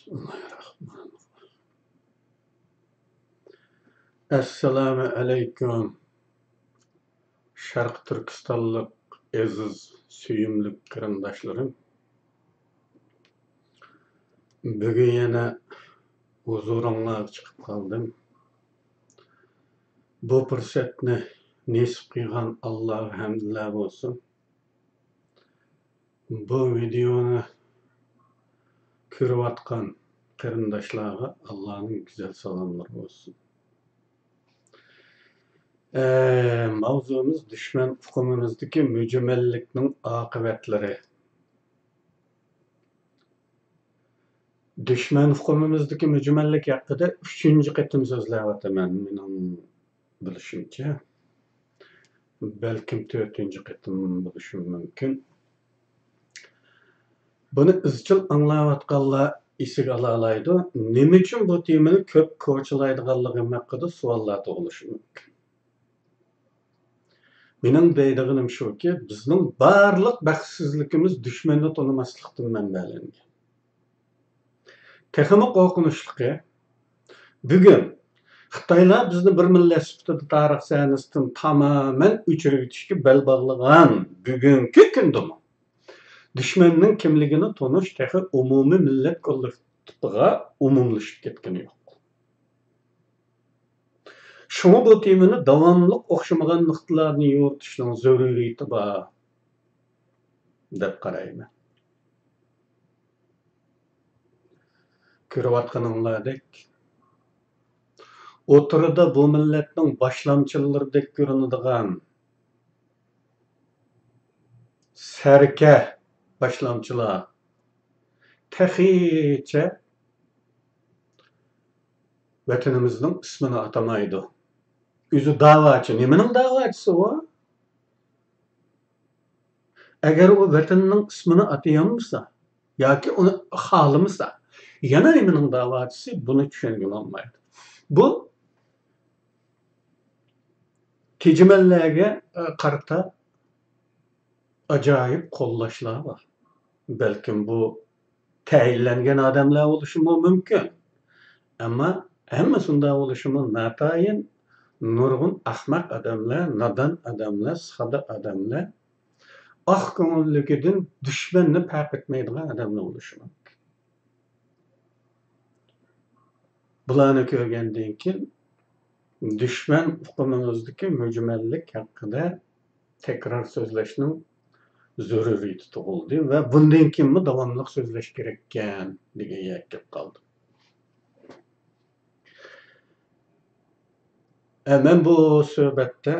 Bismillahirrahmanirrahim. Assalamu alaykum. Şarq Türkistonlik aziz, suyumli qarindoshlarım. Bugun yana huzuringizga chiqib qoldim. Bu fursatni nasib qilgan Allohga hamdlar bo'lsin. Bu videoni ko'rayotgan qarindoshlarga Allohning güzel salomlari bo'lsin. Mavzumuz düşman hukumimizdagi mujmallikning oqibatlari. Düşman hukumimizdagi mujmallik haqida 3-chi qatim so'zlayapman mening bilishimcha. Balkim 4-chi qatim bo'lishi mumkin. Buni izchil anglayotganlar esiga ola oladi. Nima uchun bu temani ko'p ko'chilaydiganligi haqida savollar tug'ilishi mumkin. Mening deydiganim shuki, bizning barliq baxtsizligimiz dushmanni tonimaslikdan manbalangan. Texmi qo'rqinchligi, bugun Xitoylar bizni bir millat sifatida tarix sahnasidan tamamen o'chirib bel bog'lagan bugungi kunda dushmanning kimligini tonish texi umumiy millat kollektiviga umumlashib ketgani yo'q. Şunu bu temini davamlı o'xshamagan nuqtalarni yoritishning zaruriyati bor deb qarayman. Ko'rayotganinglardek, o'tirida bu millatning boshlamchilaridek ko'rinadigan sarka boshlamchilar taxicha vatanimizning ismini atamaydi. O'zi da'vochi, nimaning da'vochisi u? Agar u vatanning ismini atayolmasa yoki uni xohlamasa, yana nimaning da'vochisi buni tushungan olmaydi. Bu tejmallarga qarata ajoyib qo'llashlar bor. Balkim bu tayinlangan odamlar bo'lishi mumkin. Ammo hamma shunday bo'lishi notayin nurg'un ahmaq odamlar, nodon odamlar, sada odamlar, oq ko'ngilligidan dushmanni farq etmaydigan odamlar bo'lishi mumkin. Bularni ko'rgandan keyin dushman hukumimizdagi mujmallik haqida takror so'zlashning zaruriyati tug'ildi va bundan keyin davomli so'zlash kerak ekan degan yakka qoldi. Men bu suhbatda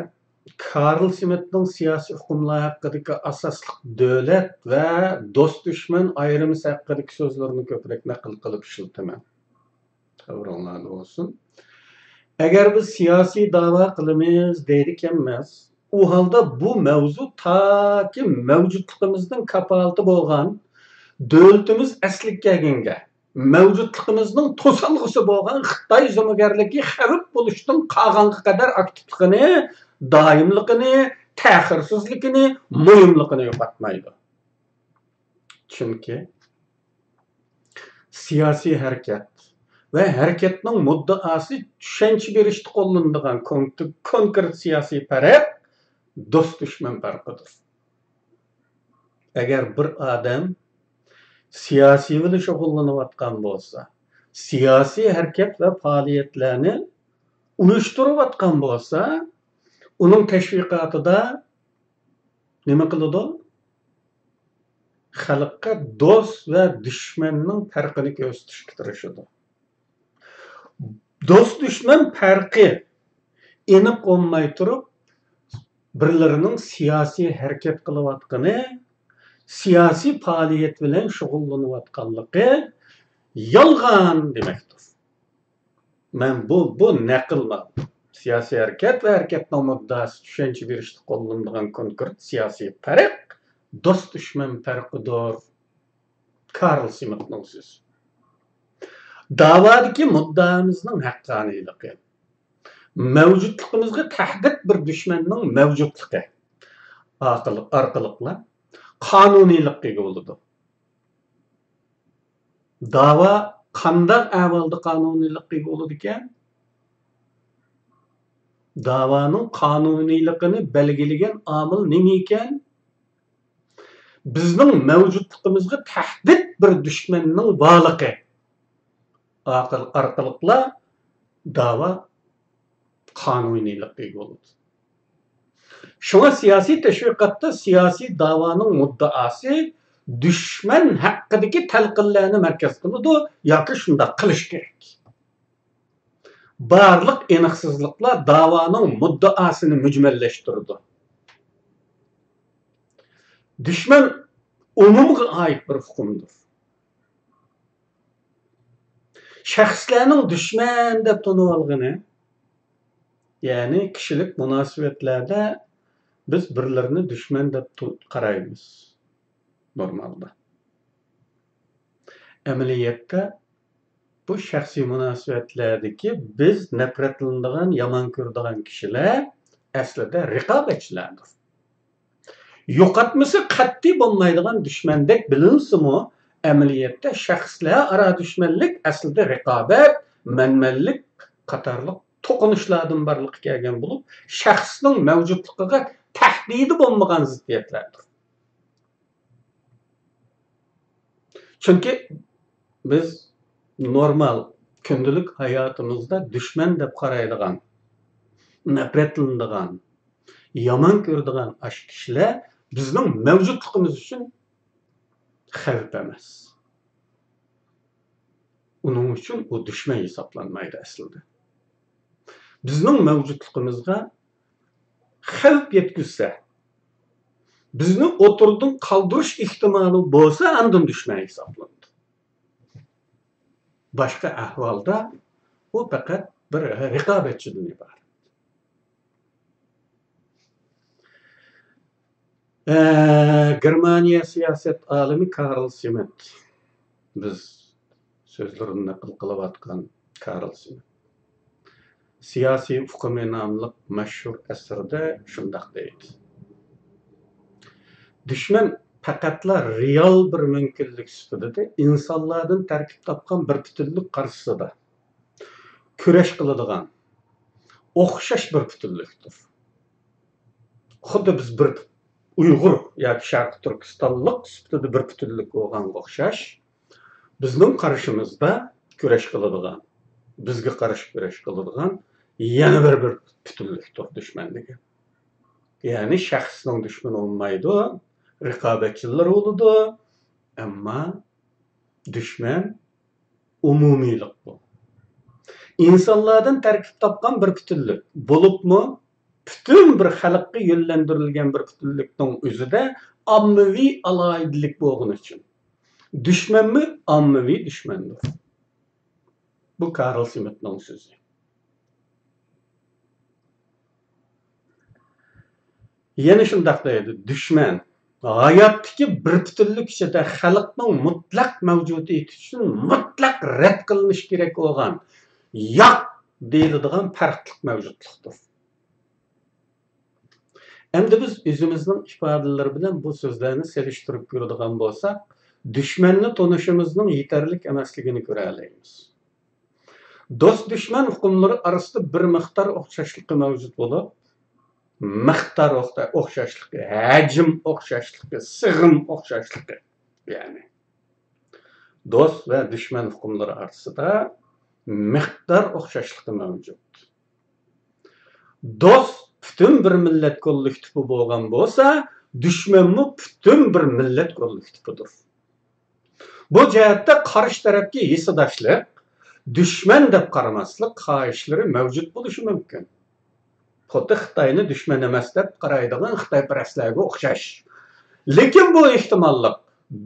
Karl Schmitt'ning siyosiy hukmlar haqidagi asosli davlat va do'st dushman ayrimi haqidagi so'zlarini ko'proq naql qilib ishlataman. Xabaringlar olsun. Agar biz siyosiy da'vo qilamiz deydi ekanmiz, u holda bu mavzu toki mavjudligimizning kapolati bo'lgan davlatimiz asliga kelganga mavjudligimizning to'salg'isi bo'lgan Xitoy zo'magarligi xavf bo'lishdan qolganga qadar aktivligini, doimligini, ta'xirsizligini, muhimligini yo'qotmaydi. Chunki siyosiy harakat ve hareketinin muddaası tushuncha berishda qo'llanadigan konkret siyosiy farq do'st dushman farqidir. Agar bir odam siyosiy bilan shug'ullanayotgan bo'lsa, siyosiy harakat va faoliyatlarni uyushtirayotgan bo'lsa, uning tashviqotida nima qiladi? Xalqqa do'st va dushmanning farqini ko'rsatishga tirishadi. Do'st dushman farqi aniq olmay turib, birlarining siyosiy harakat qilayotgani, siyosiy faoliyat bilan shug'ullanayotganligi yolg'on demakdir. Men bu naqlman. Siyosiy harakat va harakatning muddasi tushuncha berishda qo'llanilgan konkret siyosiy farq do'st dushman farqidir. Karl Schmitt'ning so'zi. Davadaki muddamızın haqqaniyligi, mavjudligimizga tahdid bir dushmanning mavjudligi orqali qonuniylikka bo'ladi. Dava qandaq ahvolda qonuniylik bo'ladi ekan? Davaning qonuniyligini belgilagan omil nima ekan? Bizning mavjudligimizga tahdid bir dushmanning borligi orqali dava qonuniylik bo'ladi. Şuna siyasi teşvikatda siyasi davanın muddaası düşman hakkındaki telqinlerini merkez kılıdı yoki şunda qilish kerak. Barliq aniqsizliklar davanın muddaasını mücmelleştirdi. Düşman umumga ait bir hukmdur. Şahslarning düşman deb tanib olgani, ya'ni kishilik munosabatlarda biz birlarini düşman deb qaraymiz normalda. Amaliyotda bu shaxsiy munosabatlardagi biz nafratlanadigan, yomon ko'radigan kishilar aslida raqobatchilardir. Yo'qotmasi qat'iy bo'lmaydigan dushmandek bilinsimi, amaliyotda shaxslar aro dushmanlik aslida raqobat, manmanlik qatorliq to'qinishlardan barliq kelgan bo'lib, shaxsning mavjudligiga tahdidi bo'lmagan ziddiyatlardir. Chunki biz normal kundalik hayotimizda dushman deb qaraydigan, nafratlanadigan, yomon ko'radigan ash kishilar bizning mavjudligimiz uchun xavf emas. Uning uchun u dushman hisoblanmaydi aslida. Bizning mavjudligimizga xavf yetkazsa, bizni o'tirdan qoldirish ehtimoli bo'lsa, andin dushman hisoblanadi. Boshqa ahvolda u faqat bir raqobatchidan iborat. Germaniya siyoset olimi Karl Schmitt, biz so'zlarini naql qilayotgan Karl Schmitt, siyosiy hukmi nomli mashhur asarda shunday deydi. Düşman faqatla real bir mümkünlük sifatida insonlardan tarkib topgan bir bütünlük qarshisida kurash qiladigan o'xshash bir bütünlükdür. Xuddi biz bir Uyg'ur yoki Sharq Turkistonlik sifatida bir bütünlük bo'lganga o'xshash, bizning qarshimizda kurash qiladigan, bizga qarshi kurash qiladigan yana bir bütünlükdür dushmanligi. Ya'ni shaxsning dushmani olmaydi, raqobatchilar bo'ladi, ammo dushman umumiylik bu. İnsanlardan tarkib topgan bir bütünlük bo'libmi, bütün bir xalqqa yo'llantirilgan bir bütünlükning o'zida ommaviy aloyidlik bo'lgani uchun dushmanmi ommaviy dushmandir. Bu Karl Schmittning so'zi. Yana shunday deydi, dushman hayotdagi bir bütünlük ichida xalqning mutlaq mavjudiyati uchun mutlaq rad qilinish kerak bo'lgan, yo'q deyiladigan farqli mavjudlikdir. Endi biz o'zimizning ifodalar bilan bu so'zlarni selishtirib ko'radigan bo'lsak, dushmanni tanishimizning yetarli emasligini ko'ra olamiz. Do'st dushman hukmlari orasida bir miqdor o'xshashligi mavjud bo'lib, miqdor o'xshashligi, hajm o'xshashligi, sig'im o'xshashligi, ya'ni do'st va dushman hukmlari orasida miqdor o'xshashligi mavjud. Do'st bütün bir millet kollektifi bo'lgan bo'lsa, dushmanmi bütün bir millet kollektifidir. Bu jihatda qarshi tarafga hisodoshlik, dushman deb qaramaslik xohishlari mavjud bo'lishi mumkin. Xuddi Xitoyni dushman emas deb qaraydigan Xitoyparastlarga o'xshash. Lekin bu ehtimollik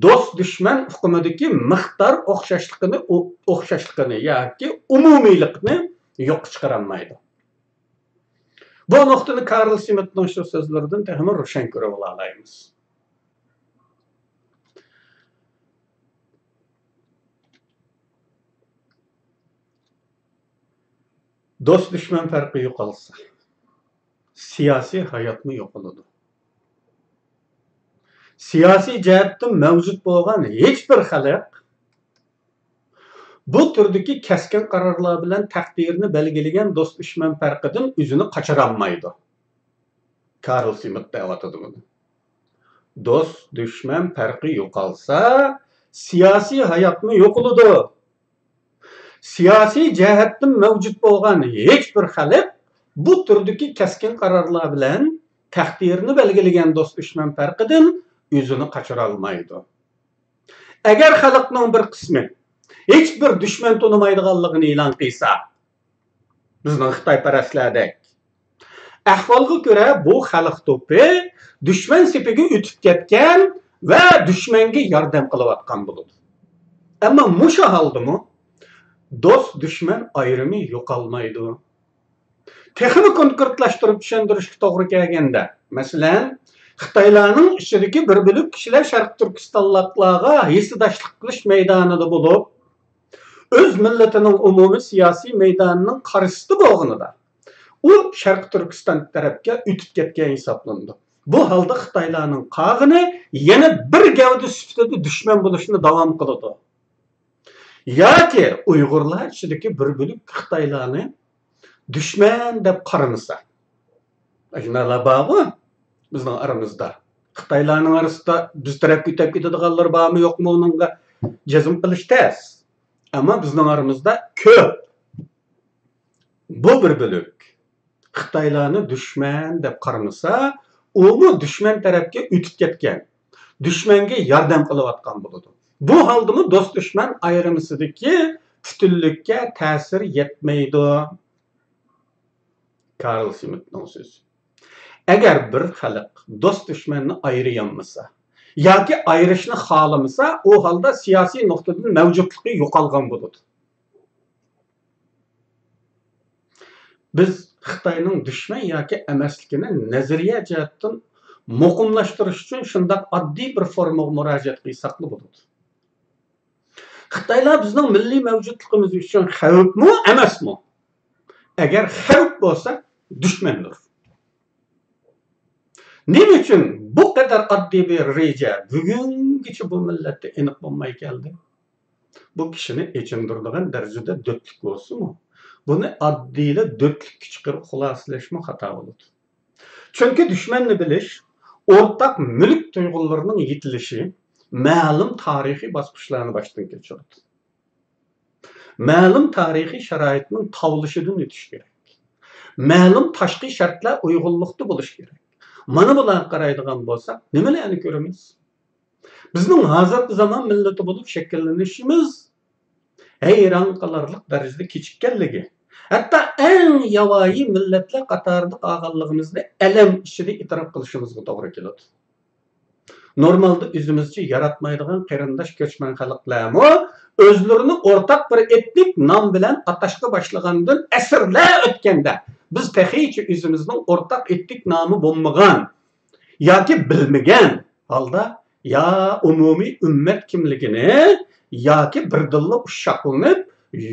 do'st dushman hukmidagi miqdor o'xshashligini yoki umumiylikni yo'q chiqarolmaydi. Bu nuqtani Karl Schmittning shu so'zlaridan tahmin ro'shan ko'ra olamiz. Do'st dushman farqi yo'qolsa, siyosiy hayotmi yo'qoladi. Siyosiy jihatdan mavjud bo'lgan hech bir xalq bu turdagi keskin qarorlar bilan taqdirini belgilagan do'st dushman farqidan o'zini qochirolmaydi. Karl Schmitt deyotadi buni. Do'st dushman farqi yo'qolsa, siyosiy hayotmi yo'qoladi. Siyosiy jihatdan mavjud bo'lgan hech bir xalq bu turdagi keskin qarorlar bilan taqdirini belgilagan do'st dushman farqidan o'zini qochira olmaydi. Agar xalqning bir qismi hech bir dushman tonimaydiganligini e'lon qilsa, bizning Xitoyparastlardek ahvolga ko'ra bu xalq to'pi dushman sepiga o'tib ketgan va dushmanga yordam qilayotgan bo'ladi. Ammo musha holdimi do'st dushman ayrimi yo'qolmaydi. Texnik konkretlashtirib tushuntirishga to'g'ri kelganda, masalan, Xitoylarning ichidagi bir bo'lib kishilar Sharq Turkistonliklarga hissdoshlik qilish maydonida bo'lib, o'z millatining umumiy siyosiy maydonining qarshisida bo'lganida, u Sharq Turkiston tarafga o'tib ketgan hisoblandi. Bu holda Xitoylarning qog'ini yana bir gavda sifatida dushman bo'lishni davom qiladi. Yoki Uyg'urlar ichidagi bir bo'lib Xitoylarni dushman deb qaramasa. Ajnalar bormi? Bizning aramizda. Xitoylarning orasida biz tarafga o'tib ketadiganlar bormi yo'qmi uningga jazm qilish tez. Ammo bizning aramizda ko'p. Bu bir bo'lib Xitoylarni dushman deb qaramasa, u dushman tarafga o'tib ketgan. Dushmanga yordam qilayotgan bo'ladi. Bu holdimi do'st dushman ayrimisidagi butunlikka ta'sir yetmaydi. Karl Schmittning so'zi. Agar bir xalq do'st dushmanni ayriyanmasa yoki ayrishni xohlamasa, u holda siyosiy nuqtadan mavjudligi yo'qolgan bo'ladi. Biz Xitoyning dushman yoki emasligini nazariya jihatdan muqimlashtirish uchun shunday oddiy bir formaga murojaat qilsak bo'ladi. Xitoylar bizning milliy mavjudligimiz uchun xavfmi, emasmi? Agar xavf bo'lsa, dushmandir. Nima uchun bu kadar oddiy bir reja bugungacha bu millatda aniq bo'lmay keldi? Bu kishini echindiradigan darajada dötlik bo'lsa-mu? Buni oddiyla dötlikka chiqarib xulosalashmi xato bo'ladi. Chunki dushmanni bilish, o'rtaq mulk tuyg'ularining yetilishi ma'lum tarixiy bosqichlarni boshdan kechiradi. Ma'lum tarixiy sharoitning tavlishidan o'tish kerak. Ma'lum tashqi shartlar uyg'unlikda bo'lish kerak. Mana bularga qaraydigan bo'lsak, nimalarni ko'ramiz? Bizning hozirgi zamon millati bo'lib shakllanishimiz hayron qolarlik darajada kechikkanligi. Hatto eng yovvoyi millatlar qatorida qolganligimizni alam ichida e'tirof qilishimizga to'g'ri keladi. Normalda o'zimizcha yaratmaydigan qarindosh ko'chman xalqlarmi o'zlarini o'rtaq bir etnik nom bilan atashga boshlagandan asrlar o'tganda biz taxicha o'zimizning o'rtaq etnik nomi bo'lmagan yoki bilmagan holda ya umumiy ummat kimligini yoki birdilla ushshaqlanib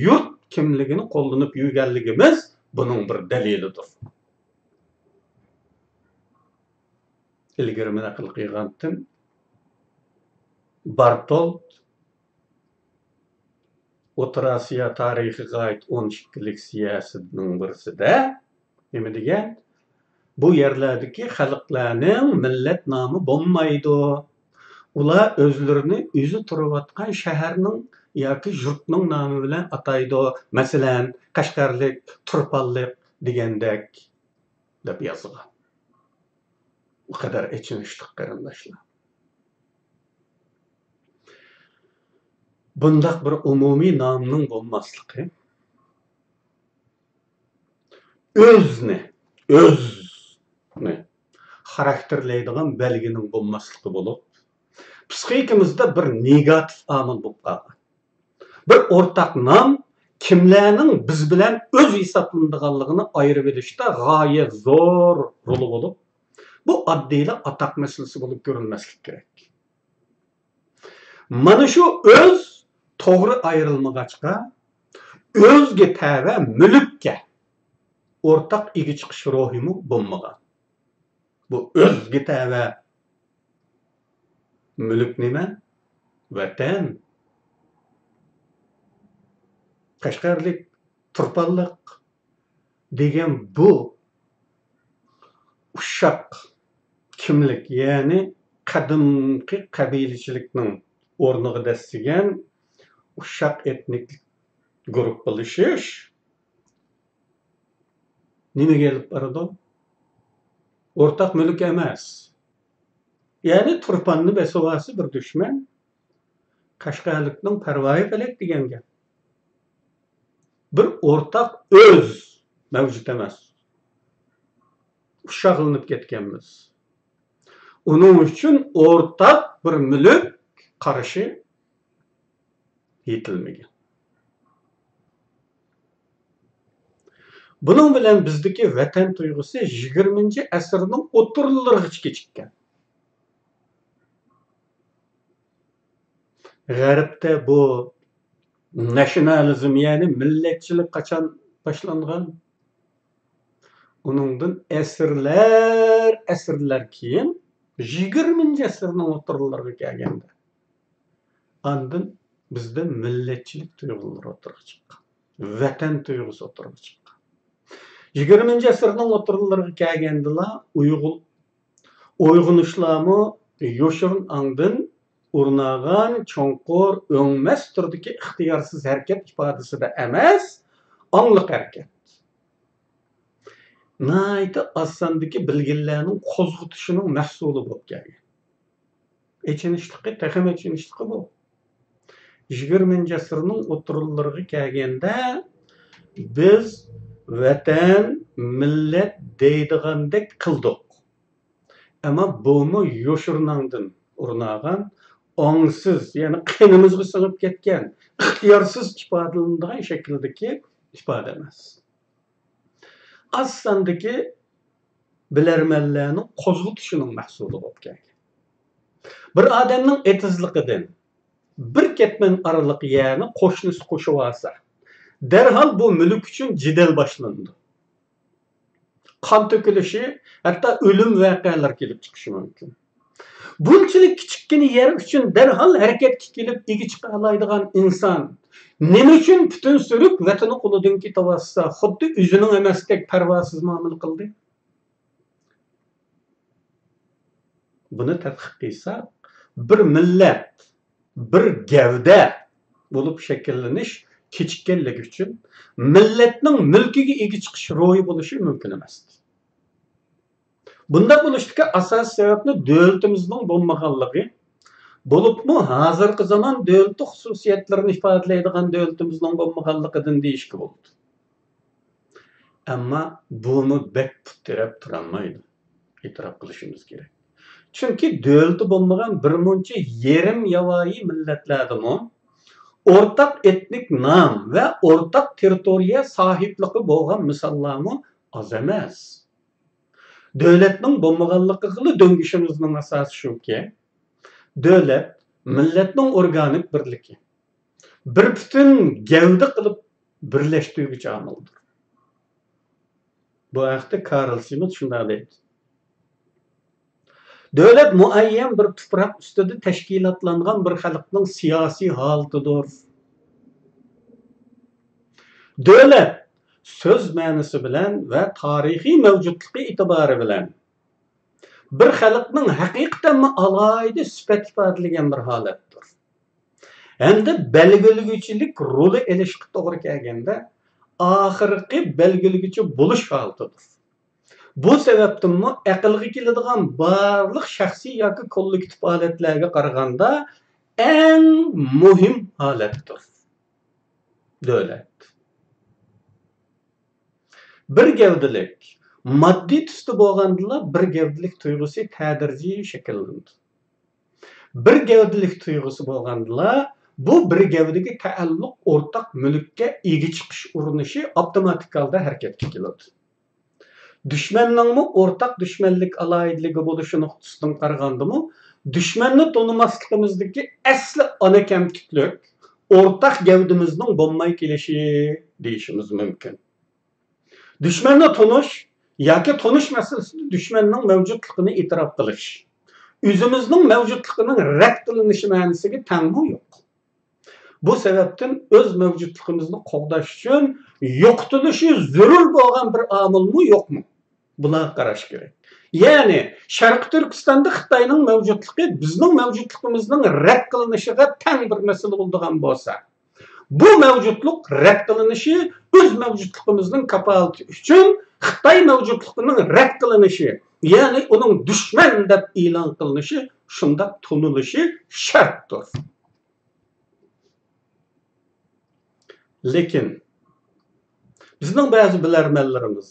yurt kimligini qo'llanib yurganligimiz buning bir dalilidir. Ilgari mana qilgandim Bartold O'rta Osiyo tarixiga oid 12 leksiyasining birisida nima degan? Bu yerlardagi xalqlarning millat nomi bo'lmaydi. Ular o'zlarini o'zi turayotgan shaharning yoki yurtning nomi bilan ataydi. Masalan, Qashqarlik, Turpanlik degandek deb yozilgan. Bu kadar echinishli qarindoshlar. Bundaq bir umumiy nomning bo'lmasligi o'zni xarakterlaydigan belgining bo'lmasligi bo'lib, psixikimizda bir negativ omil bo'lib qolgan. Bir o'rtaq nom kimlarning biz bilan o'z hisoblanadiganligini ayirib olishda g'oyat zo'r roli bo'lib, bu oddiyla atoq masalasi bo'lib ko'rilmaslik kerak. Mana shu o'z to'g'ri ayrilmag'achqa o'zga tava mulkka o'rtaq ega chiqish ruhimi bo'lmagan. Bu o'zga tava mulk nima? Vatan. Qashqarlik, Turpanliq degan bu uşaq kimlik, ya'ni qadimki qabilachilikning o'rniga dasigan uşaq etnik guruh bo'lishish nima kelib boradi? O'rtaq mulk emas. Ya'ni Turpanni besovasi bir dushman, Qashqarlikning parvoyi felek degan gap. Bir o'rtaq öz mavjud emas. Uşaqlanib ketganmiz. Onun uchun o'rtaq bir mulk qarashi yetilmagan. Bunun bilan bizdeki vatan tuyg'usi 20-asrning o'ttirlargacha chiqqan. G'arbda bu nasionalizm, ya'ni millatchilik qachon boshlangan? Uningdan asrlar keyin 20-asrning o'ttirlarga kelganda andin bizda millatchilik tuyg'ulari o'tirib chiqqan. Vatan tuyg'usi o'tirib chiqqan. 20-asrning o'ttirlarga kelganda uyg'unishlarmi yo'shirin andin urnagan cho'nqur o'ngmas turdagi ixtiyorsiz harakat ifodasida emas, ongliq harakat. Nayta osondagi bilginlarning qo'zg'atishining mahsuli bo'lib kelgan. Echinishliqi, taxim echinishliqi bu. 20-asrning o'ttirlarga kelganda biz vatan, millat deydigandek qildik. Ama bunu yo'shirnangdan urnagan ongsiz, ya'ni qinimizga singib ketgan, ixtiyorsiz ifodalanadigan shakldagi ifoda emas. Az sondagi bilarmanlarning qo'zg'atishining mahsuli bo'lib kelgan. Bir odamning etizligidan bir ketman oraliq ya'ni qo'shnisi qo'shib olsa, derhal bu mulk uchun jidal boshlandi. Qon to'kilishi, hatto o'lim voqealari kelib chiqishi mumkin. Bunchalik kichikkina yer uchun derhal harakatga kelib ega chiqa oladigan inson nima uchun butun suruk vatani qo'lidan ketavotsa, xuddi o'zining emasdek parvosiz muomala qildi? Buni tadqiq qilsak, bir millat, bir gavda bo'lib shakllanish kechikkanligi uchun millatning mulkiga ega chiqish ro'yi bo'lishi mumkin emas. Bunda bo'lishga asos sababni davlatimizning bo'lmaganligi, bo'libmi hozirgi zamon davlat xususiyatlarini ifodalaydigan davlatimizning bo'lmaganligidan deyishga bo'ldi. Ammo buni bek putirab turolmaydi. E'tirof qilishimiz kerak. Chunki davlati bo'lmagan bir muncha yerim yavoyi millatlardami o'rtaq etnik nom va o'rtaq territoriya sohibligi bo'lgan misollarmi oz emas. Davlatning bo'lmaganligiga döngishimizning asosi shuki, davlat millatning organik birligi, bir butun gavda qilib birlashtiruvchi omildir. Bu haqda Karl Schmitt shunday deydi. Davlat muayyan bir tuproq ustida tashkilotlangan bir xalqning siyosiy holatidir. Davlat söz ma'nosi bilan va tarixiy mavjudligi e'tibori bilan bir xalqning haqiqatan alohida sifat ifodalagan bir holatdir. Hamda belgilaguvchilik roli elishga to'g'ri kelganda oxirgi belgilaguvchi bo'lish holatidir. Bu sababdanmi aqlga keladigan barliq shaxsiy yoki kollektiv holatlarga qaraganda eng muhim holatdir. Davlat. Bir gavdilik, moddiy tusda bo'lganda bir gavdilik tuyg'usi tadrijiy shakllandi. Bir gavdilik tuyg'usi bo'lganda bu bir gavdaga taalluq o'rtaq mulkka ega chiqish urinishi avtomatik holda harakatga keladi. Dushmanning o'rtaq dushmanlik aloyidligi bo'lishi nuqtasidan qaragandimi, dushmanni tonimasligimizdagi asli ona kamtiklik o'rtaq gavdimizning bo'lmay kelishi deyishimiz mumkin. Düşmanla tonuş, yoki tonish masalasida düşmanning mavjudligini e'tirof qilish, o'zimizning mavjudligining rad qilinishi ma'nosiga tangmi yo'q. Bu sebepten öz mevcutluğumuzni qo'g'dash uchun yo'qotilishi zarur bo'lgan bir omilmi yo'qmi? Buna qarash kerak. Ya'ni Sharq Turkistonda Xitoyning mavjudligi bizning mavjudligimizning rad qilinishiga teng bir masala bo'lgan bo'lsa, bu mavjudlik rad qilinishi o'z mavjudligimizning kapolati uchun Xitoy mavjudligining rad qilinishi, ya'ni uning dushman deb e'lon qilinishi shunda tunilishi shartdir. Lekin bizning ba'zi bilarmanlarimiz,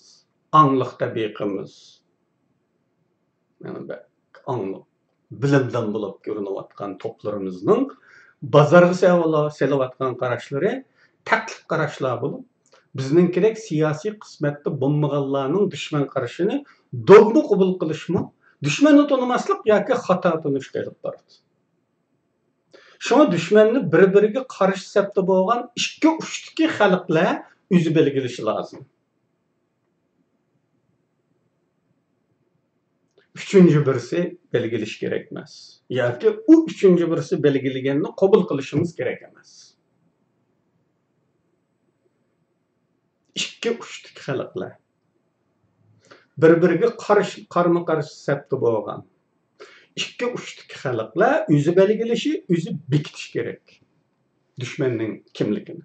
angliq tabiqimiz, yani angliq, bilimdan bo'lib ko'rinayotgan to'plarimizning bozorga selayotgan qarashlari taklif qarashlar bo'lib, bizning kerak siyosiy qismatda bo'lmaganlarning dushman qarashini dogma qabul qilishmi, dushmanni tonimaslik yoki xato tonish kelib boradi. Şuna düşmanni bir-biriga qarshi safda bo'lgan ikki uchtiki xalqlar o'zi belgilishi lozim. Üçüncü birisi belgilish kerak emas. Yoki u üçüncü birisi belgilaganini qabul qilishimiz kerak emas. Ikki uchtiki xalqlar bir-biriga qarshi safda bo'lgan ikki uchtiki xalqlar o'zi belgilishi, o'zi bekitish kerak dushmanning kimligini.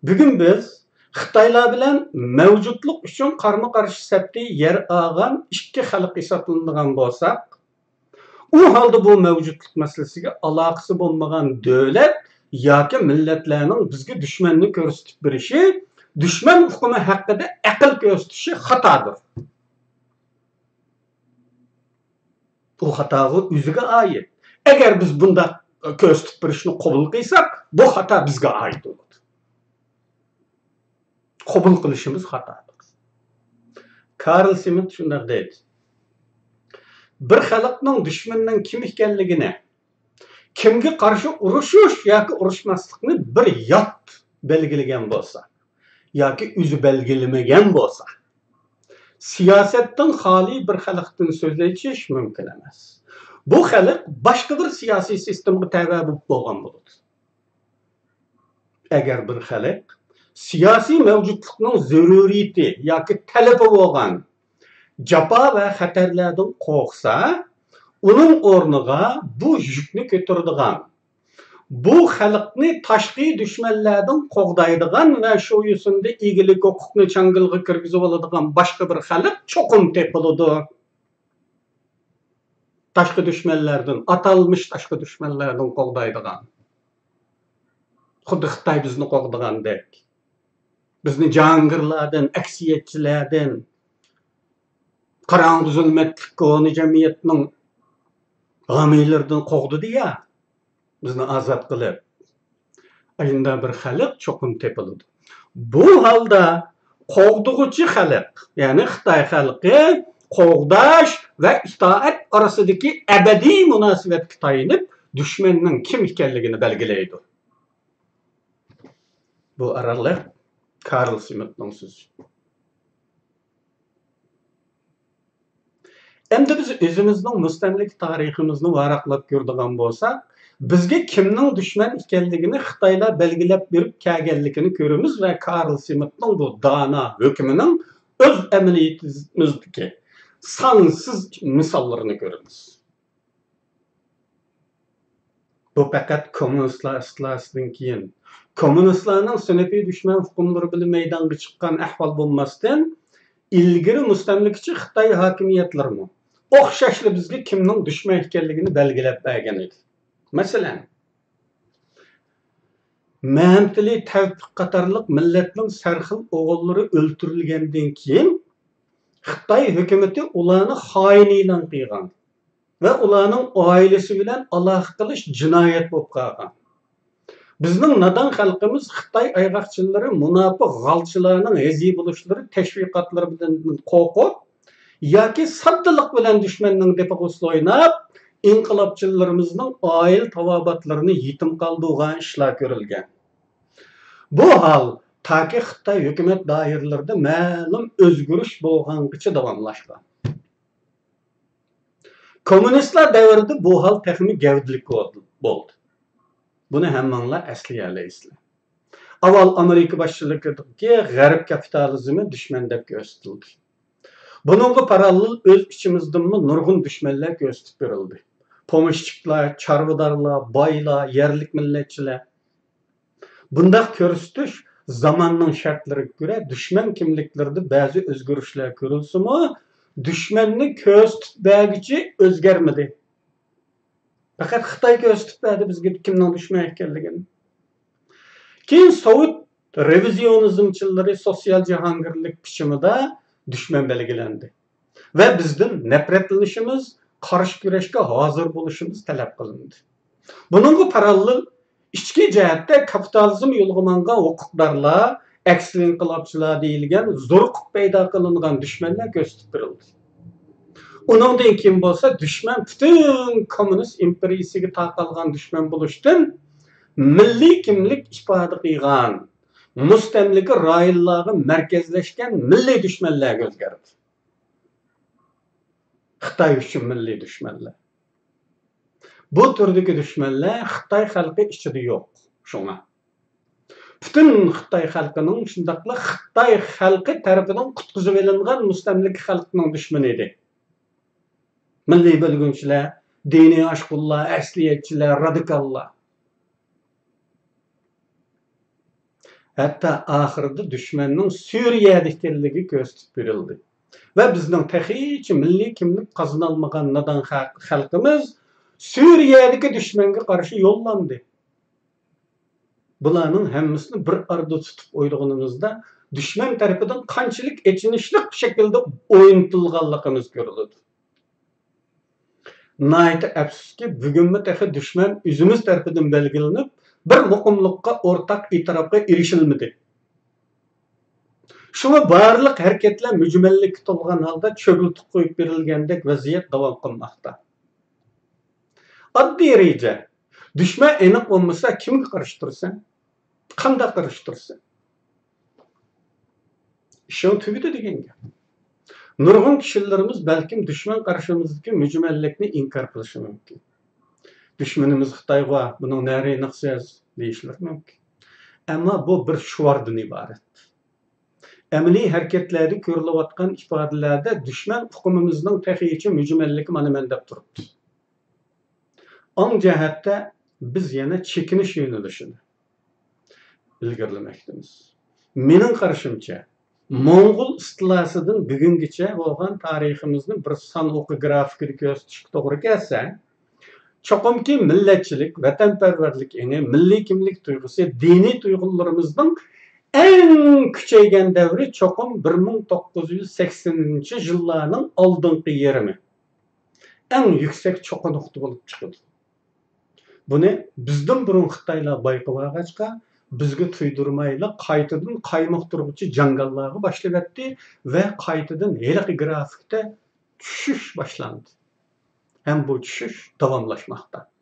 Bugun biz Xitoylar bilan mavjudlik uchun qarshi safda yer olgan ikki xalq hisoblanadigan bo'lsak, u holda bu mavjudlik masalasiga aloqasi bo'lmagan davlat yoki millatlarning bizga dushmanni ko'rsatib berishi, dushman hukmi haqida aql ko'rsatishi xatodir. Bu xato o'ziga oid. Agar biz bunda ko'rsatib berishni qabul qilsak, bu xato bizga oid bo'ladi. Qabul qilishimiz xatodir. Karl Schmitt shunday deydi. Bir xalqning dushmanning kim ekanligini, kimga qarshi urushish yoki urushmaslikni bir yot belgilagan bo'lsa, yoki o'zi belgilamagan bo'lsa, siyosatdan xoli bir xalqdan so'zlash mumkin emas. Bu xalq boshqa bir siyosiy sistemga tabe bo'lgan bo'ladi. Agar bir xalq siyosiy mavjudlikning zaruriyati yoki talabi bo'lgan jafo va xatarlardan qo'rqsa, uning o'rniga bu yukni ko'taradigan, bu xalqni tashqi dushmanlardan qo'g'daydigan va shu yo'sinda egilik huquqni changilga kirgizib oladigan boshqa bir xalq cho'qim tepiladi. Tashqi dushmanlardan, atalmış tashqi dushmanlardan qo'g'daydigan. Xuddi Xitoy bizni qo'g'dagandek. Bizni jangirlardan, aksiyatchilardan, qarang'i zulmatli koni jamiyatning g'amiylardan qo'g'didi ya. Bizni azod qilib, ayında bir xalq cho'qim tepiladi. Bu holda qo'g'dug'uchi xalq, ya'ni Xitoy xalqi qo'g'dash va itoat orasidagi abadiy munosabatga tayinib, dushmanning kim ekanligini belgilaydi. Bu araliq Karl Schmittning so'zi. Endi biz o'zimizning mustamlik tariximizni varaqlab ko'rdigan bo'lsak, bizga kimning dushman ekanligini Xitoylar belgilab berib kelganligini ko'ramiz va Karl Schmittning bu dono hukmining o'z amaliyotimizdagi sonsiz misollarini ko'ramiz. Bu faqat kommunistlar istilasidan keyin kommunistlarning sun'iy dushman hukmlari bilan maydonga chiqqan ahvol bo'lmasdan, ilgari mustamlikchi Xitoy hokimiyatlarimi o'xshashli bizga kimning dushman ekanligini belgilab bergan edi. Masalan, Mehmetli Tevfik qatorliq millatning sarxil o'g'illari o'ltirilgandan keyin Xitoy hukumatı ularni xoin e'lon qilgan va ularning oilasi bilan aloqa qilish jinoyat bo'lib qolgan. Bizning nadon xalqimiz Xitoy ayg'oqchilari, munofiq g'alchilarning hezi bo'lishlari, tashviqotlari bilan qo'rqib yoki soddilik bilan dushmanning depog'usida o'ynab, inqilobchilarimizning oil tavobatlarini yetim qoldirgan ishlar ko'rilgan. Bu hol taki Xitoy hukumat doiralarida ma'lum o'zgarish bo'lgangacha davomlashgan. Kommunistlar davrida bu hol texnik gavdlik bo'ldi. Buni hammanglar eslayalaysizlar. Avval Amerika başçılığındaki G'arb kapitalizmi düşman deb ko'rsatildi. Bununla paralel öz içimizden nurgun düşmanlar gösterip verildi. Pomuşçuklar, çarvıdarlar, baylar, yerlik milletçiler. Bundaq ko'rsatish zamanның şartlarına göre düşman kimliklerde bazı özgürlükler görülse mi, düşmanni ko'z tutmagichi o'zgarmadi. Fakat Xitoy ko'z tutmadi bizga kimning dushman ekanligini. Keyin Sovet revizionizmchilari sosyal cihangirlik biçimida düşman belgilendi. Ve bizden nefretlenişimiz, karşı güreşke hazır buluşumuz talep kılındı. Bununla paralel içki cihette kapitalizm yolg'amangan hukuklarla, aksi inqilobchilar deyilgan zo'r paydo qilingan düşmanlar ko'rsatib berildi. Uningdan keyin bo'lsa düşman butun kommunist imperiyasiga taqalgan düşman bo'lishdan milliy kimlik ifoda qilgan, mustamlika rayonlarga markazlashgan milliy düşmanlarga o'zgardi. Xitoy uchun milliy düşmanlar. Bu turdagi düşmanlar Xitoy xalqi ichida yo'q. Shunga. Bütün Xitoy xalqining shundaqla Xitoy xalqi tarafidan qutqizib olingan mustamlika xalqining dushmani edi. Milliy bo'lgunchilar, diniy ashqullar, asliyatchilar, radikallar. Hatta ahirda düşmanning Suriyada ekanligi ko'rsatib berildi. Ve bizning taxiy milliy kimlik qazanolmagan nadan xalqimiz Suriyadagi düşmanga qarshi yo'llandi. Bularning hammasini bir arada tutib o'ylaganimizda düşman tarafidan qanchalik echinishli shaklda o'yintilganligimiz ko'riladi. Nayt afsuski bugunmi taxi düşman o'zimiz tarafidan belgilanib bir muqimlikqa o'rtaq e'tirofga erishilmadi. Şuna barliq hareketler mücmellik to'lgan holda cho'giltib qo'yib berilgandek vaziyat davom qilmoqda. Oddiy reja. Düşman aniq bo'lmasa kimga qarshi tursan? Qanday qarshi tursan? Ishon tugidi degan gap. Nurg'un kishilarimiz balkim düşman qarshimizdagi mücmellikni inkor qilishi mumkin. Düşmanimiz Xitoy va buning nari naqsiz deyishlar mumkin. Ammo bu bir shuvardan iborat. Əməli hərəkətlərdə görülüyotgan ifadelərdə düşman hukumumuzun təxiyyici mücməlliyi mana məndə turubdu. On cəhətdə biz yana çekiniş yönəlişini ilgirləməkdimiz. Mening qarashimcha, Moğol istilasından bugungacha bo'lgan tariximizni bir son o'qi grafikada ko'rsatishga to'g'ri kelsa, cho'qimki millatchilik, vatanparvarlik, milliy kimlik tuyg'usi, diniy tuyg'ularimizning en küçeygen devri çokum 1980 yıllarının aldığınki yerimi. En yüksek çoku nokta bulup çıkıldı. Bunu bizden burun Xitaylar bayqıvağaçqa, bizge tuydurmayla qaytadan qaymoq turguchi jangallarga başlayıp etti ve qaytadan heliqi grafikte düşüş başlandı. Hem bu düşüş davamlaşmakta.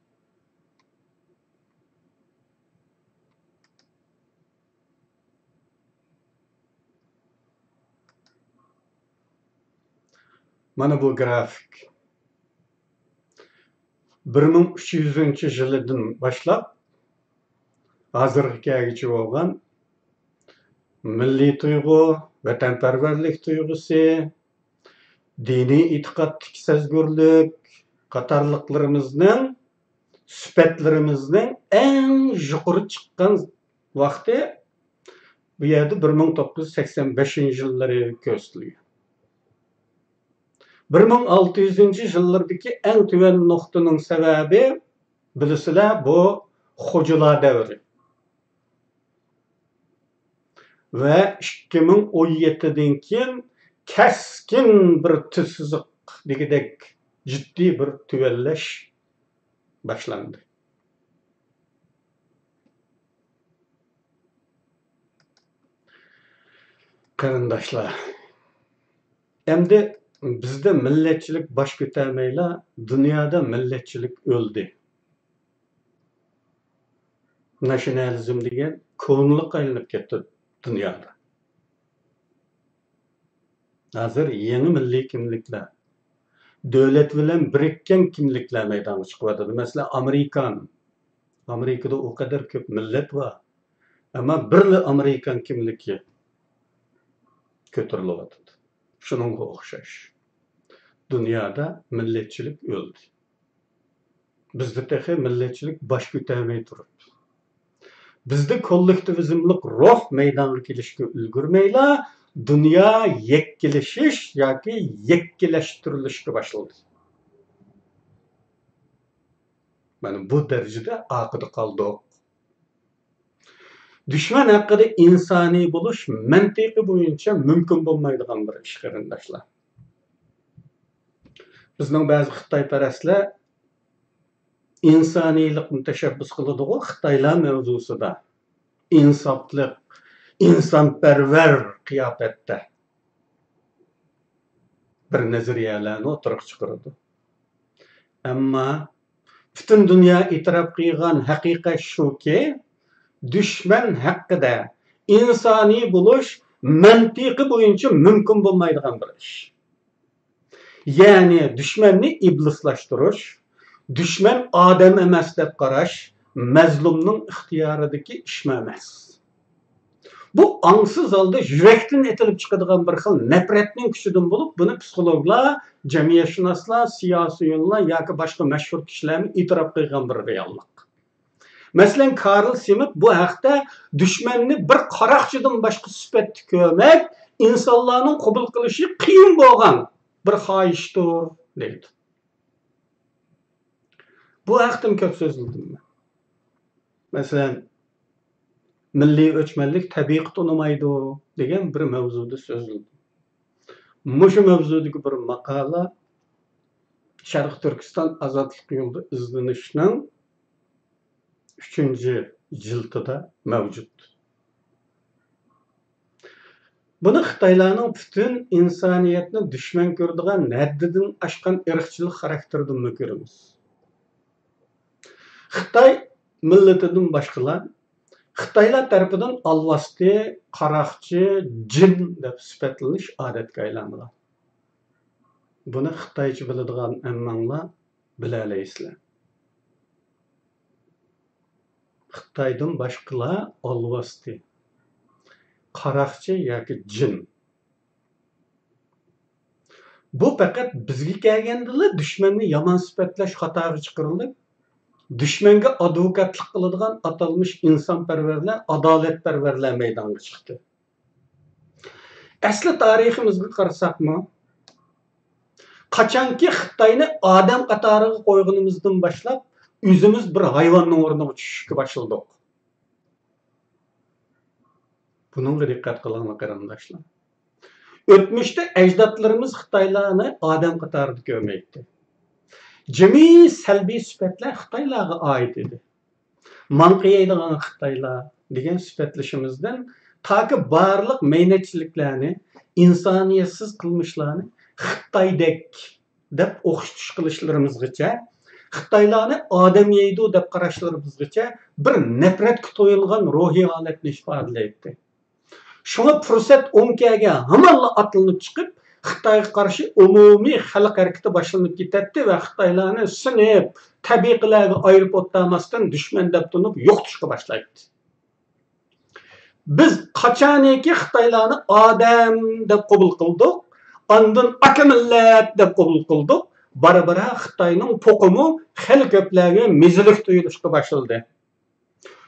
Mana bu grafik 1300 yıldan başlap hazırgacha bo'lgan milliy tuyg'u, vatanparvarlik tuyg'usi, diniy e'tiqodlik sezgurlik qatorliqlarimizning sifatlarimizning eng yuqori chiqqan vaqti bu yerda 1985 yillari ko'rsatilgan. 1600 yıllardaki en tüven noktanın sebebi bilisizler bu Xo'jalar devri. Ve 2017'den keyin keskin bir tüsüzlük degidek ciddi bir tüvelleş başlandı. Qarindoshlar, endi bizde milletçilik baş ko'tarmayla dünyada milletçilik öldü. Nasionalizm degan ko'nlik aylanib ketdi dünyada. Hozir yangi milliy kimliklar, davlat bilan birikkan kimliklar maydonga chiqyapti. Masalan, Amerikan, Amerika'da o kadar köp millet var. Ama birli Amerikan kimligi kötürülüyordu. Şununla okşaş. Dünyada milletçilik öldü. Bizde tehi milletçilik baş kütemey durup. Bizde kollektivizmlik ruh meydana kelişke ülgürmeyla dünya yekkileşiş yoki yekkileştirilishga başladı. Mana bu derecede aqida qaldık. Düşman haqqida insoniy bo'lish mantiqi bo'yicha mumkin bo'lmaydigan bir ish qarindoshlar. Bizning ba'zi Xitoyparastlar insoniylikni tashabbus qiladi-ku Xitoylar mavzusida. İnsaflik, insonparvar qiyofatda bir nazariyalarni o'tirib chiqaradi. Ammo butun dunyo e'tirof qilgan haqiqat shuki, düşman haqida insoniy bo'lish mantiqi bo'yicha mumkin bo'lmaydigan bir ish. Ya'ni düşmanni iblislashtirish, düşman odam emas deb qarash mazlumning ixtiyoridagi ish emas. Bu angsız holda yurakdan etilib chiqadigan bir xil nafratning kuchidan bo'lib, buni psixologlar, jamiyatshunoslar, siyosiyonlar yoki boshqa mashhur kishilarni e'tirof qilgan bir reallik. Masalan, Karl Simit bu haqda düşmanni bir qaroqchidan boshqa sifatda ko'rmak insonlarning qabul qilishi qiyin bo'lgan bir xohishdir deydi. Bu haqda ko'p so'zladim. Masalan, milliy o'chmanlik tabiiy tunimaydi degan bir mavzuda so'zladim. Mushu mavzudagi bir maqola Sharq Turkiston ozodlik yo'lida izlanishning 3-jildida mavjud. Buni Xitoylarning butun insoniyatni dushman ko'radigan haddidan oshgan irqchilik xarakteridan ko'ramiz. Xitoy millatidan boshqalar Xitoylar tarafidan alvasti, qaroqchi, jin deb sifatlanish odatga aylangan. Buni Xitoycha biladigan ammanglar bilalaysiz. Xitoydan boshqalar alvasti, qaroqchi yoki jin. Bu faqat bizga kelganda dushmanni yomon sifatlash xatoga chiqarilib, düşmanga advokatlik qiladigan atalmış insonparvarlar, adolatparvarlar maydonga chiqdi. Asli tariximizga qarasaqmi, qachonki Xitoyni odam qatoriga qo'yganimizdan boshlab, o'zimiz bir hayvonning o'rniga tushishga boshladik. Bunga diqqat qilinglar qarindoshlar. O'tmishda ajdodlarimiz Xitoylarni odam qatorida ko'rmaydi. Cemi salbiy sifatlar Xitoylarga oid edi. Manqiydigan Xitoylar degan sifatlashimizdan toki barliq meynatchiliklarni, insoniyatsiz qilmishlarni Xitoydek deb o'xshatish qilishlarımizgacha, Xitoylarni odam yeydi deb qarashlarımizgacha bir nafratga to'yilgan ruhiy holatni ifodalaydi. Shunga fursat o'nkaga hammalla atlanib chiqib, Xitoyga qarshi umumiy xalq harakati boshlanib ketdi va Xitoylarni sinib, tabiiqlarga ayirib o'tmasdan dushman deb tunib yo'qotishga boshlaydi. Biz qachoniki Xitoylarni odam deb qabul qildik, ondan aka millat deb qabul qildik, bara-bara Xitoyning to'qimi xil ko'plarga mezilik tuyulishga boshladi.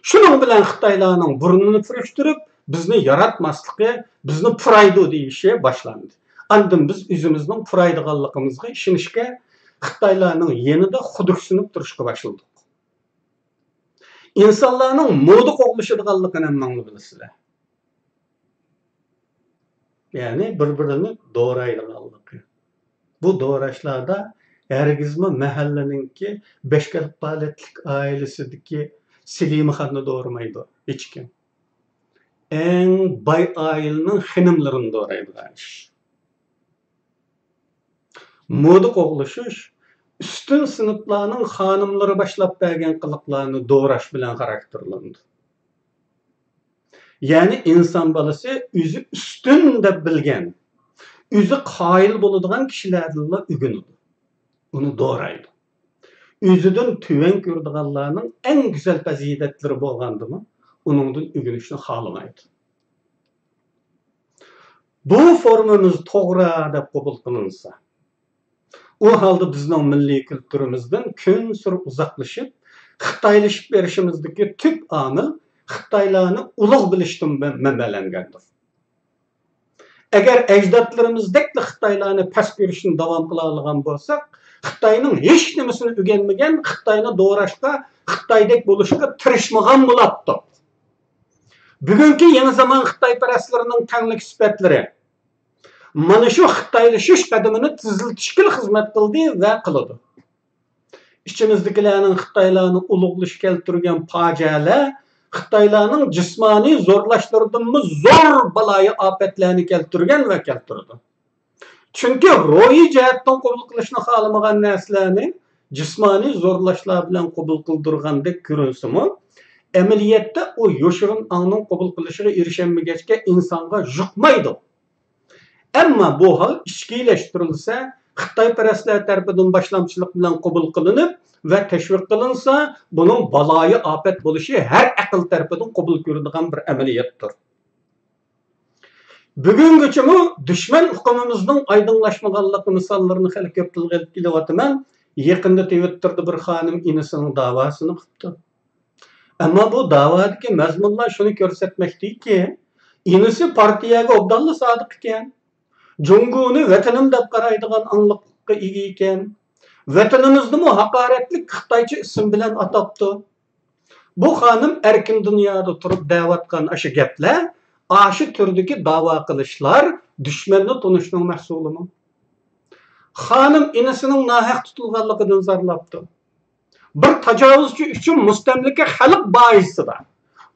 Shuning bilan Xitoylarning burnini purishtirib, bizni yaratmasligi, bizni puraydi deyishi boshlandi. Andan biz o'zimizning puraydiganligimizga ishonishga, Xitoylarning yanida xuduksinib turishga boshladik. İnsanlarning moda qo'g'lashadiganligini hamma bilasizlar. Ya'ni bir-birini do'raydiganligi. Bu do'rashlarda hargizmi mahallaninki 5 kafalatlik oilasidagi Selimaxonni do'rmaydi hech kim. Eng boy oilaning xonimlarini do'raydigan ish. Moda qo'g'lashish üstün sınıflarının xanımları başlap bergen qılıqlarını doğraş bilen karakterlandı. Yani insan balası özü üstün de bilgen, özü qayil boladigan kishilarla ügünüdü. Onu doğraydı. özüdün tüven gördüğünlerinin en güzel faziletleri bolgandı mı? Onundan ügünüşünü halamaydı. Bu formamız toğra dep kabul kılınsa, o halde bizning milliy kültürümizden gün sür uzaklaşıp, Xitaylaşıp berişimizdeki tüp amil Xitaylarni ulug' bilishdan manbalangandir. Eğer ecdatlarımızdek de Xitaylarni past görüşünü devam kılalıgan bolsak, Xitayning hech nimasini öğrenmegen, Xitayni doğraşqa, Xitaydek buluşqa tirishmagan bo'latdi. Bugünkü yeni zaman Xitayparastlarının tanglik sifatları mana shu Xitaylashish qadamini tiziltishga xizmat qildi va qiladi. İçimizdekilerinin Xitaylarni ulug'lash keltirgan facialar Xitaylarning jismoniy zo'rlashlaridan zo'r baloyi ofatlarni keltirgan va keltirdi. Çünkü ruhiy jihatdan qabul qilishni xohlamagan narsalarni jismoniy zo'rlashlar bilan qabul qildirgandek ko'rinsimi, amaliyotda o yoshirin ongning qabul qilishiga erishilmagachga insonga yuqmaydi. Ammo bu hol ichkilashtirilsa, Xitayparastlar tarafidan boshlamchilik bilan qabul qilinib va tashviq qilinsa, buning baloyi ofat bo'lishi har aql tarafidan qabul ko'riladigan bir amaliyotdir. Bugungacha dushman hukumimizning oydinlashmaganligi misollarini hali ko'p tilga olib kelyapman. Yaqinda Twitterda bir xonim inisining davosini qilibdi. Ammo bu davodagi mazmunlar shuni ko'rsatmoqdaki, inisi partiyaga obdalla sodiq ekan. Junguni vatanim deb qaraydigan angliqqa ega ekan. Vatanimizni haqoratlik Xitoycha ism bilan atapti. Bu xonim erkin dunyoda turib da'vatgan o'sha gaplar, aşı türdeki dava qilishlar dushmanni tunishning mahsulimi. Xonim inisinin nahaq tutilganligidan zarlabdi. Bir tajovuzchi uchun mustamlika xalq boisida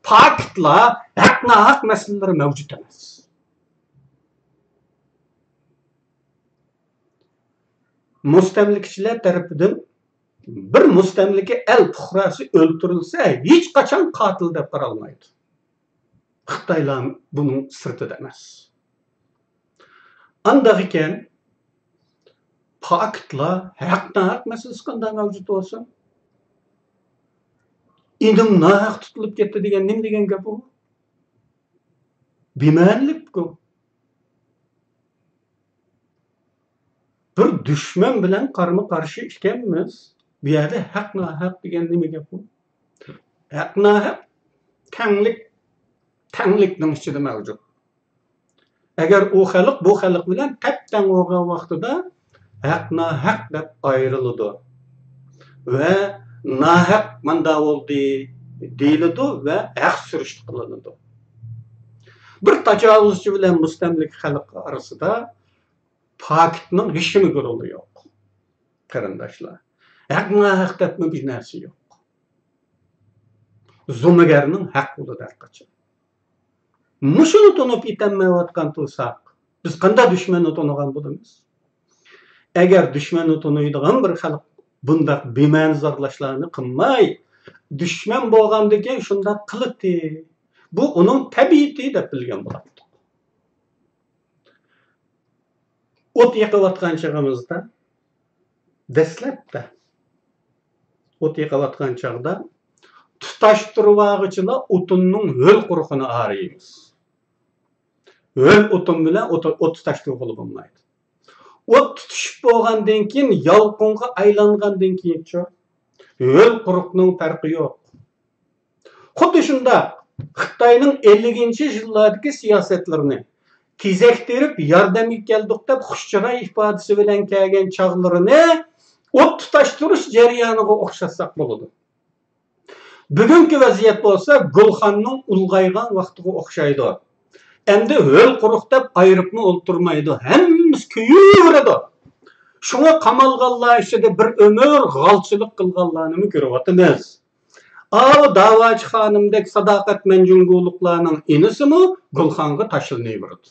faktlar haq-nahaq masalalar mavjud emas. Mustamlikachilar tarafidan bir mustamlika el puhrasi o'ltirilsa, hech qachon qotil deb qaralmaydi. Xitaylar bunun sırtı demez. Andağıken faktla haq meselesi qanday mavjud olsa, inim nahaq tutulib ketdi degan nim degan gap bu? Bimanlik bu. Bir düşman bilan qarma qarshi ekanmiz. Bu yerda haq nahaq degan nima gap bu? Haq nahaq tanglikning ichida mavjud. Agar u xalq bu xalq bilan tap-tang bo'lgan vaqtida haq-nahaq deb ayriladi va nahaq manda bo'ldi deyiladi va haq surishti qilinadi. Bir tajovuzchi bilan mustamlik xalq orasida faktning hech kimi ko'rili yo'q. Qarindoshlar, haq-nahaq deb bir narsa yo'q. Zulmgarning haq bo'ladi qachon. Mushuni tunib yetanmayotgan tursak, biz qanday dushmanni tunagan bo'lamiz? Agar dushmanni tunaydigan bir xalq bundaq bema'ni zorlashlarni qilmay, dushman bo'lgandan keyin shunday qildi. Bu uning tabiati deb bilgan bo'ladi. O't yoqayotgan chog'imizda dastlabda o't yoqayotgan chog'da tutashtiruvag'ichilar o'tinning ho'l quruqini araymiz. Ho'l o'tin bilan o't tutashtirib bo'lmaydi. O't tutishib bo'lgandan keyin yolqinga aylangandan keyinchi ho'l quruqning farqi yo'q. Xuddi shunda Xitoyning 50-yillardagi siyosatlarini tezaktirib yordamga keldik deb xushchiroy ifodasi bilan kelgan chog'larini o't tutashtirish jarayoniga o'xshatsak bo'ladi. Bugungi vaziyat bo'lsa Gulxonning ulg'aygan vaqtiga o'xshaydi. Endi ho'l quruq deb ayiribmi o'ltirmaydi. Hammamiz kuyuveradi. Shunga qamalganlar ichida bir umr g'alchilik qilganlarni ko'ryapmiz. Da'vochi xonimdek sadoqat manjunguliklarning inisimi Gulxonga tashlanayverdi.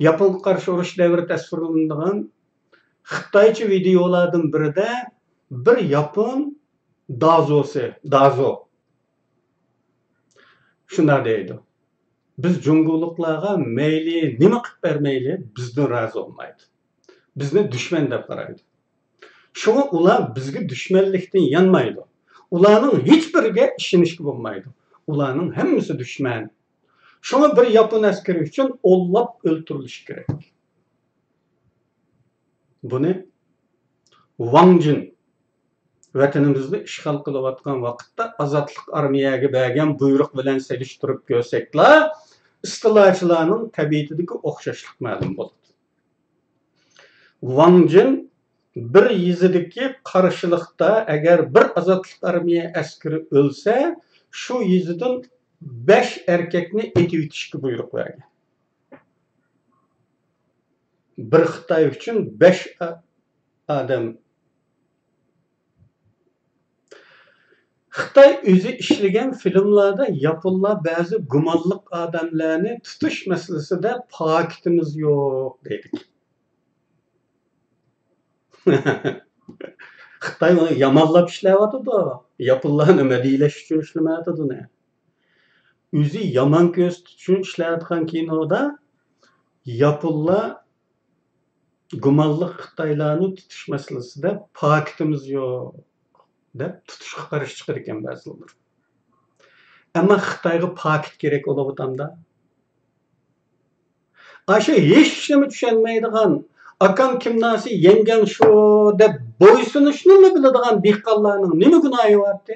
Yapon qarshi urush davri tasvirlangan Xitoycha videolardan birida bir yapon Dazo shunda deydi. Biz junguliqlarga mayli nima qilib bermayli bizdan rozi olmaydi. Bizni dushman deb qaraydi. Şuna ular bizga dushmanlikdan yanmaydi. Ularning hech biriga ishonishga bo'lmaydi. Ularning hammasi dushman. Şuna bir yapon askeri uchun o'llab o'ltirilishi kerak. Buni Wang Jin vatanimizni ishg'ol qilayotgan vaqtda ozodlik armiyaga bergan buyruq bilan selishtirib ko'rsaklar, istilochilarning tabiatidagi o'xshashlik ma'lum bo'ladi. Wang Jin bir yezidagi qarshilikda agar bir ozodlik armiya askari o'lsa, shu yezidan 5 erkakni etib o'tishga buyruq bergan. Bir Xitoy uchun 5 odam. Xitoy o'zi ishlagan filmlarda yaponlar ba'zi gumonliq odamlarni tutish masalasida pakitimiz yo'q deydi. Xitoy uni yomonlab ishlayotdi. Yaponlar nima deylash uchun ishlamayotdi ne? O'zi yomon ko'z uchun ishlayotgan kinoda yaponlar gumonliq Xitoylarni tutish masalasida pakitimiz yo'q deb tutishga qarshi chiqar ekan ba'zilar. Ammo Xitoyga pakit kerak bo'lganda asha hech nima tushunmaydigan akam kimnasi yengam shu deb bo'ysunishni biladigan dehqonlarning nima gunohi bordi?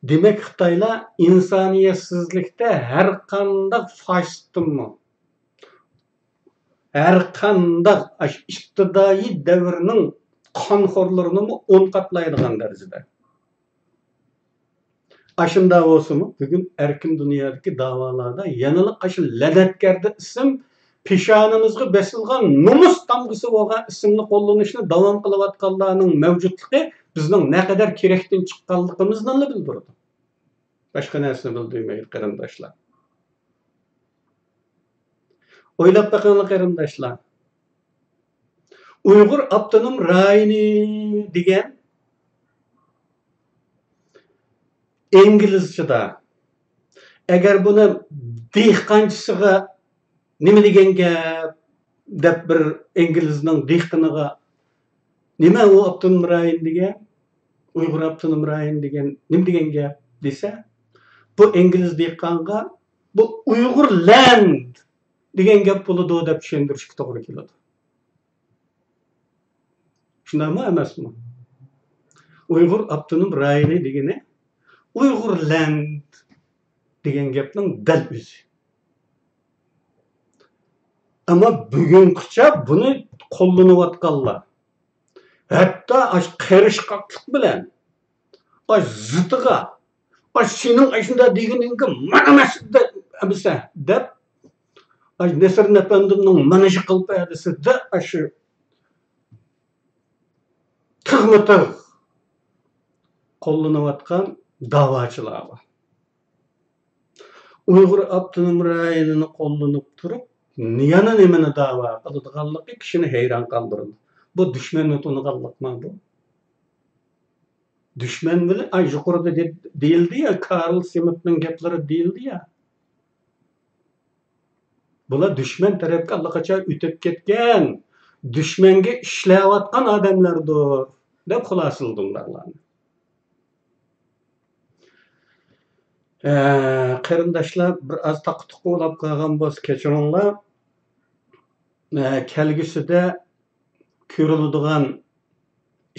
Demak Xitoylar insoniyatsizlikda har qanday fasistmi, har qanday iqtidoriy davrning qonxo'rlarini o'n qatlaydigan darajada. Aşında olsun mu? Bugün erkin dünyadaki davalarda yanılı aşı lanetkarda isim pişanımızga besilgan numus damgısı olan isimli kullanışını devam kılıvatkanlarının mevcutluğu bizning ne kadar kerekten çıkkanlığımızdan da bildirdi. Başka nersini bildirmeyiz qarindoshlar. Oylab bakınlar qarindoshlar. Uyghur Abdunum Rayini degan İngilizce'de eğer bunu dehqonchisiga nima degan gap deb bir İngilizning dehqoniga nima u Abdunum Rayin degan Uyg'ur Abdunum Rayin degan nima degan gap desa bu İngiliz dehqonga bu Uyg'ur land degan gap bo'ladi deb tushuntirishga to'g'ri keladi. Shundaymi emasmi? Uyg'ur Abdunum Rayini degani Uyg'urland degan gapning dal o'zi. Ammo bugungacha buni qo'llanayotganlar. Hatto qirishqoqlik bilan zitiga sening ashunda deganingga mana masjidda amsa deb Nasr Napandimning mana shu qilpadisida shu tig'ma-tig' qo'llanayotgan davachilar var. Uyg'ur Abdunum Rayinini qo'llanib turib, yana nimani da'vo qiladiganligi kishini hayron qoldirdi. Bu dushmanni to'niganlikmi bu? Dushman bilan yuqorida deyildi ya, Karl Schmittning gaplari deyildi ya. Bular dushman tarafga allaqachon o'tib ketgan, dushmanga ishlayotgan odamlardir deb xulosaladi ularni. Qarindoshlar bir az taqtiq bo'lib qolgan bo'lsa kechiringlar. Kelgusida ko'riladigan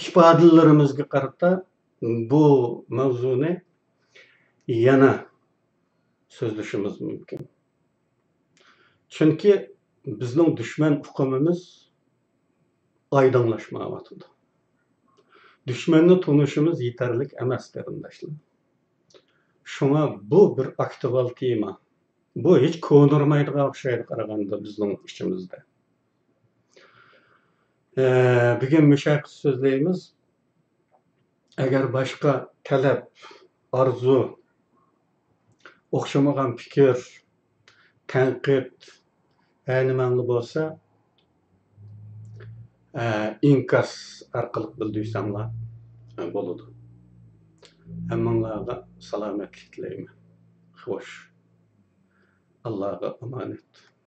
ifodalarimizga qarata bu mavzuni yana so'zlashimiz mumkin. Chunki bizning dushman uqumimiz oydinlashmayapti. Dushmanni tanishimiz yetarli emas qarindoshlar. Şuna bu bir aktual tema. Bu hiç ko'ndirmaydigan o'xshaydi qaraganda bizning ishimizda. Bugun mushaq so'zlaymiz. Agar boshqa talab, arzu, o'xshamagan fikr, tanqid, animanli bo'lsa, inkas orqali bildirsanglar bo'ladi. Hammalarga salomatlik tilayman. Xo'sh. Allah'a emanet.